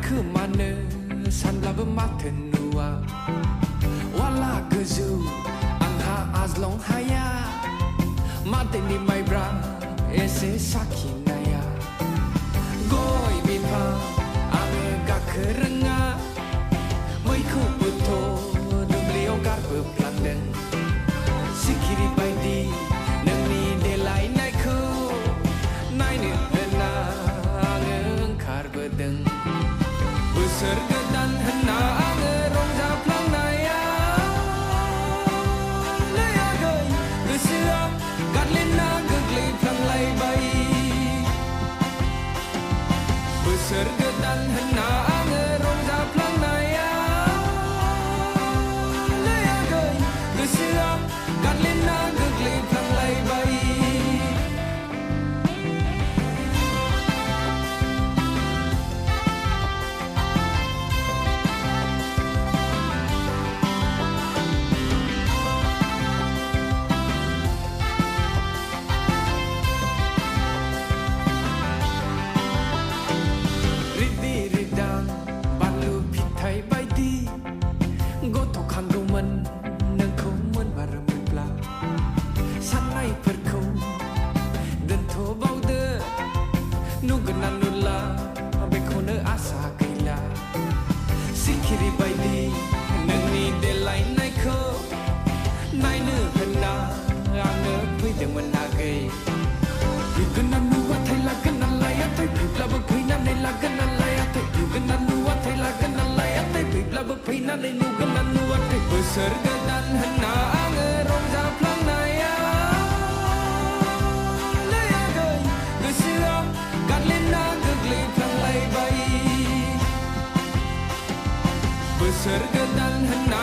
kemana sanlah bermata nua wala kezu angha azlong haya mate ni mai bra ese sakinaya goi bipa ame ga kerenga mai ku buto dumleo gar beplandeng sikiri baidi nangni delai nai ku nai ni hena angeng kar bedeng besar gedan hena angeng rongja planaya leya goi gesuam gadlena gegli planglai bai besar gedan hena angeng rongja planaya leya goi gesuam gadlena gegli planglai bai sikiri baidi nangni delai nai ko nai nu hena ane pui de menagai yugan nu wa thai la gan la ya thai bla ba pui na nei la gan la ya thai yugan nu wa thai la gan la ya thai bla ba pui na nei nu gan nu wa thai besar gedan hena ane rongja plang na ya le ya gai gesuam gadlena gegli plang lai bai besar gedan hena